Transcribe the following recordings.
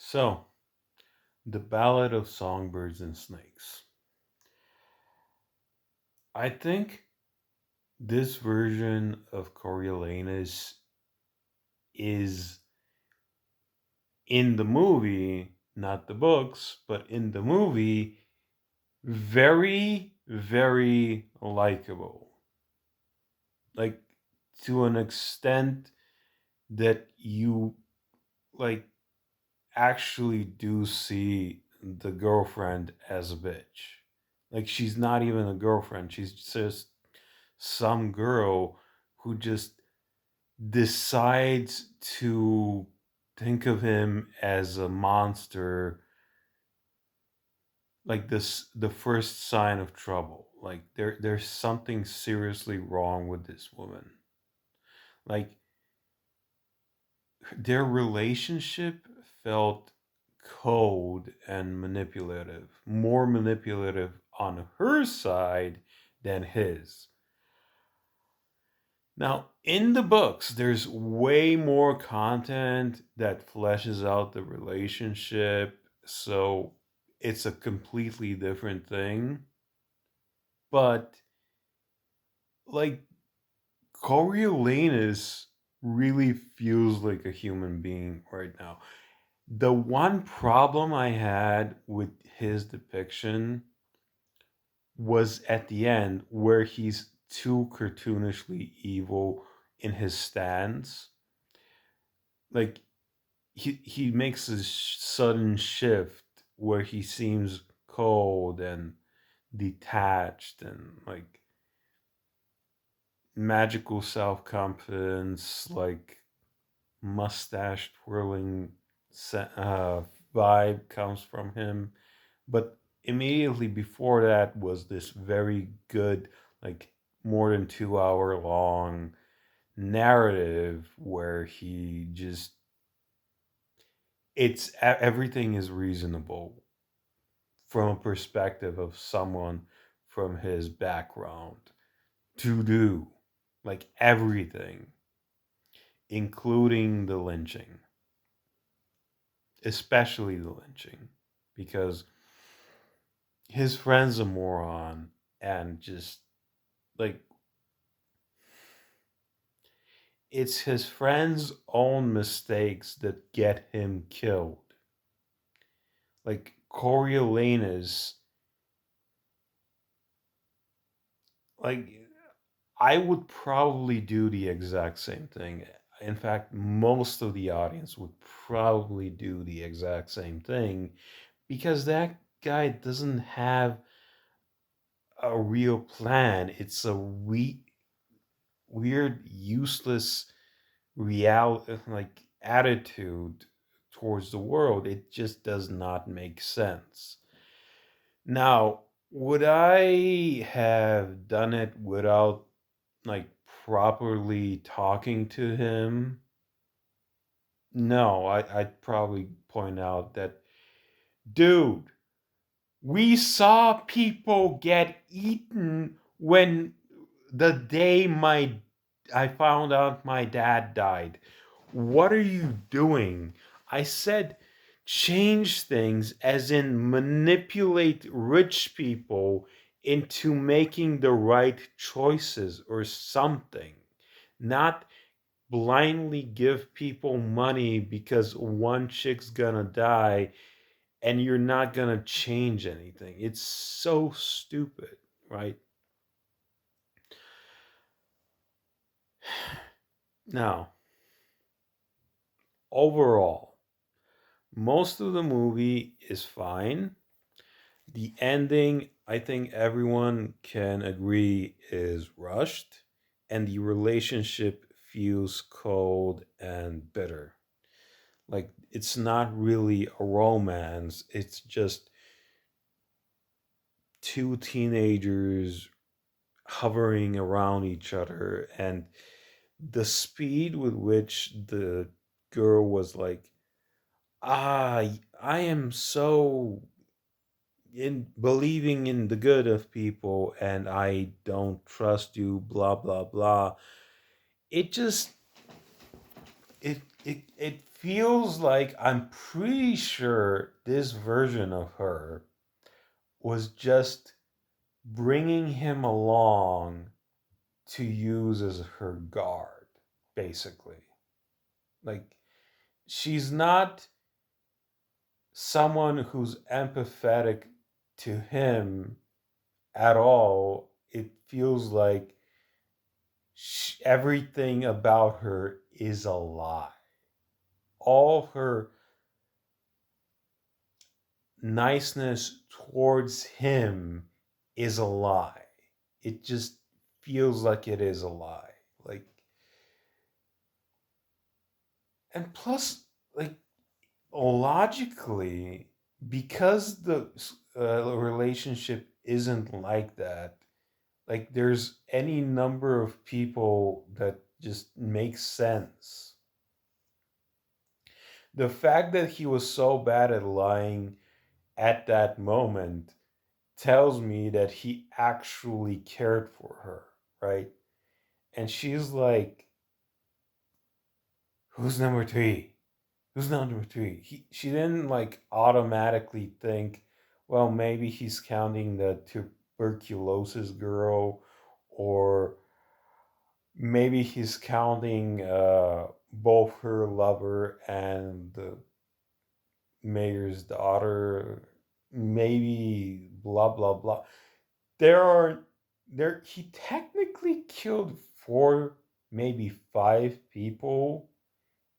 So, the ballad of songbirds and snakes. I think this version of Coriolanus is in the movie, not the books, but in the movie, very, very likable. Like, to an extent that you, like, actually do see the girlfriend as a bitch. Like, she's not even a girlfriend, she's just some girl who just decides to think of him as a monster, like this the first sign of trouble. Like there's something seriously wrong with this woman. Like their relationship felt cold and manipulative, more manipulative on her side than his. Now, in the books, there's way more content that fleshes out the relationship, so it's a completely different thing. But like Coriolanus really feels like a human being right now. The one problem I had with his depiction was at the end where he's too cartoonishly evil in his stance. Like he makes a sudden shift where he seems cold and detached and like magical self-confidence, like mustache twirling vibe comes from him. But immediately before that was this very good, like more than 2 hour long narrative where he just everything is reasonable from a perspective of someone from his background to do, like everything, including the lynching, especially the lynching, because his friend's a moron and just like it's his friend's own mistakes that get him killed. Like Coriolanus, like I would probably do the exact same thing. In fact, most of the audience would probably do the exact same thing because that guy doesn't have a real plan. It's a weird, useless like attitude towards the world. It just does not make sense. Now, would I have done it without like properly talking to him? No, I'd probably point out that, dude, we saw people get eaten when the day my I found out my dad died. What are you doing? I said change things as in manipulate rich people into making the right choices or something. Not blindly give people money because one chick's gonna die and you're not gonna change anything. It's so stupid, right? Now, overall, most of the movie is fine. The ending, I think everyone can agree, is rushed, and the relationship feels cold and bitter. Like, it's not really a romance, it's just two teenagers hovering around each other, and the speed with which the girl was like, ah, I am so in believing in the good of people and I don't trust you, blah blah blah. It just it feels like I'm pretty sure this version of her was just bringing him along to use as her guard, basically. Like, she's not someone who's empathetic to him at all. It feels like everything about her is a lie. All her niceness towards him is a lie. It just feels like it is a lie. Like, and plus, like, logically, because the relationship isn't like that, like, there's any number of people that just makes sense. The fact that he was so bad at lying at that moment tells me that he actually cared for her, right? And she's like, "Who's number three? Who's number three?" She didn't like automatically think, well, maybe he's counting the tuberculosis girl, or maybe he's counting both her lover and the mayor's daughter. Maybe blah blah blah. There are there he technically killed four, maybe five people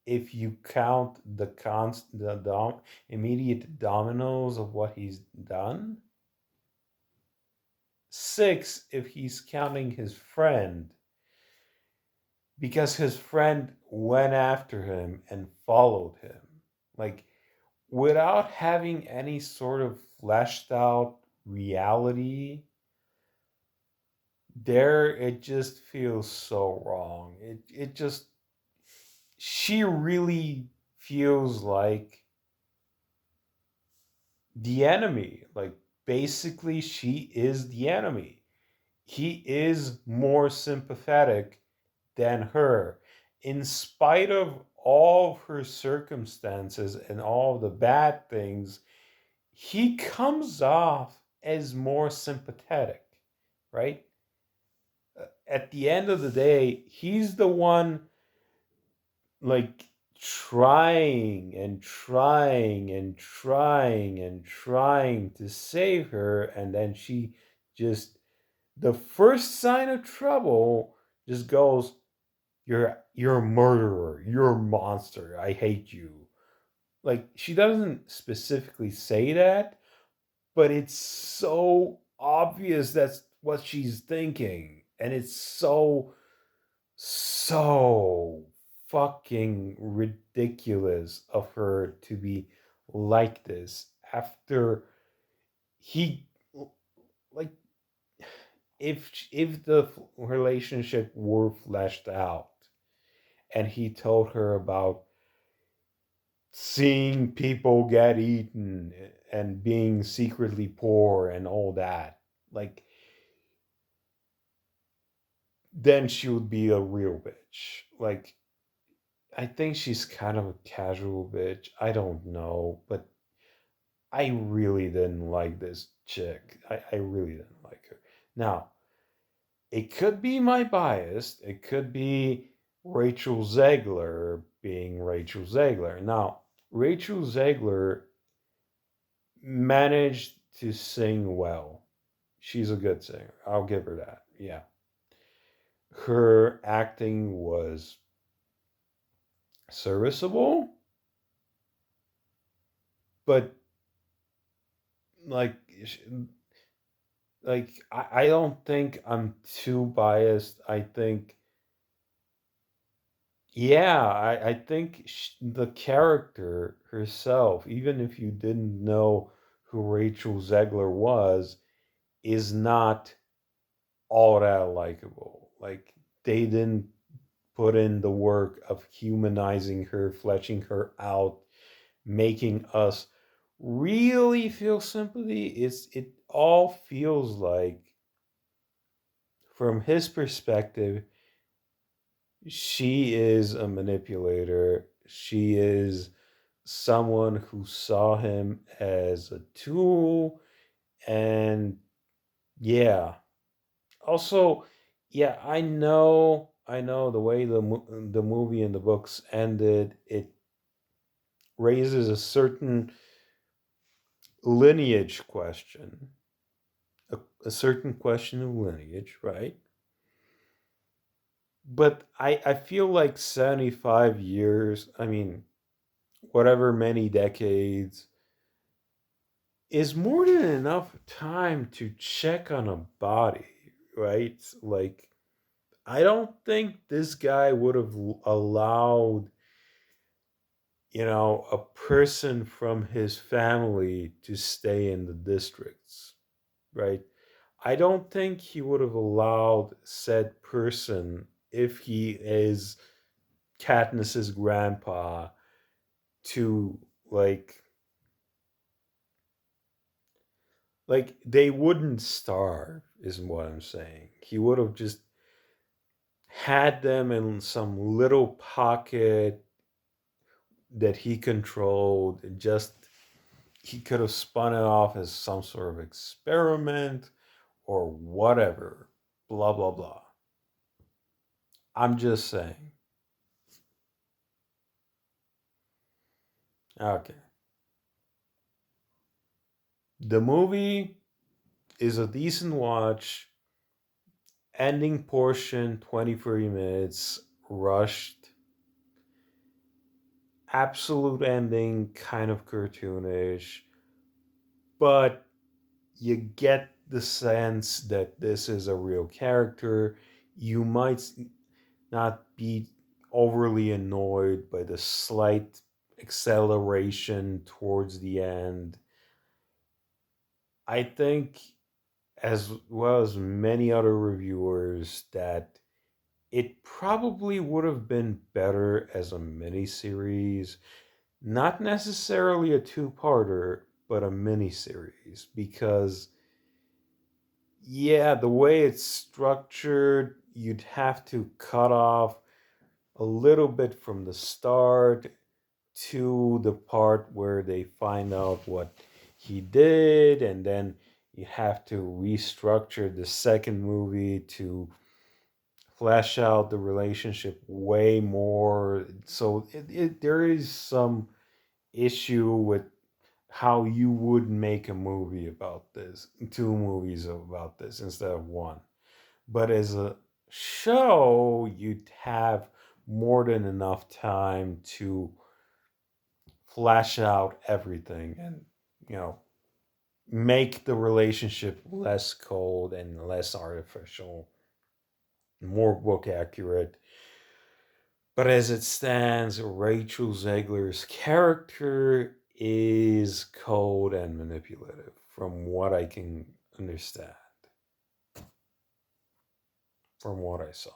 if you count the immediate dominoes of what he's done. Six if he's counting his friend, because his friend went after him and followed him. Like, without having any sort of fleshed out reality, there it just feels so wrong. It just, she really feels like the enemy. Like, basically she is the enemy. He is more sympathetic than her, in spite of all of her circumstances and all the bad things. He comes off as more sympathetic, right? At the end of the day, he's the one, like, trying and trying and trying and trying to save her, and then she just, the first sign of trouble, just goes, you're a murderer, you're a monster, I hate you. Like, she doesn't specifically say that, but it's so obvious that's what she's thinking, and it's so fucking ridiculous of her to be like this after he, like, if the relationship were fleshed out and he told her about seeing people get eaten and being secretly poor and all that, like, then she would be a real bitch. Like, I think she's kind of a casual bitch. I don't know, but I really didn't like this chick. I really didn't like her. Now, it could be my bias. It could be Rachel Zegler being Rachel Zegler. Now, Rachel Zegler managed to sing well. She's a good singer. I'll give her that. Yeah. Her acting was serviceable, but like, I don't think I'm too biased. I think, yeah, I think the character herself, even if you didn't know who Rachel Zegler was, is not all that likable. Like, they didn't put in the work of humanizing her, fleshing her out, making us really feel sympathy. It all feels like, from his perspective, she is a manipulator she is someone who saw him as a tool. And yeah, also, yeah, I know the way the movie and the books ended, it raises a certain lineage question, a certain question of lineage, right? But I feel like 75 years, I mean, whatever many decades, is more than enough time to check on a body, right? Like, I don't think this guy would have allowed, a person from his family to stay in the districts, right? I don't think he would have allowed said person, if he is Katniss's grandpa, to like they wouldn't starve, is what I'm saying. He would have just had them in some little pocket that he controlled, and just he could have spun it off as some sort of experiment or whatever. Blah blah blah. I'm just saying. Okay. The movie is a decent watch. Ending portion 23 minutes, rushed. Absolute ending kind of cartoonish, but you get the sense that this is a real character. You might not be overly annoyed by the slight acceleration towards the end. I think, as well as many other reviewers, that it probably would have been better as a miniseries, not necessarily a two-parter, but a miniseries, because yeah, the way it's structured, you'd have to cut off a little bit from the start to the part where they find out what he did, and then you have to restructure the second movie to flesh out the relationship way more. So there is some issue with how you would make a movie about this, two movies about this instead of one. But as a show, you'd have more than enough time to flash out everything and, you know, make the relationship less cold and less artificial, more book accurate. But as it stands, Rachel Zegler's character is cold and manipulative, from what I can understand, from what I saw.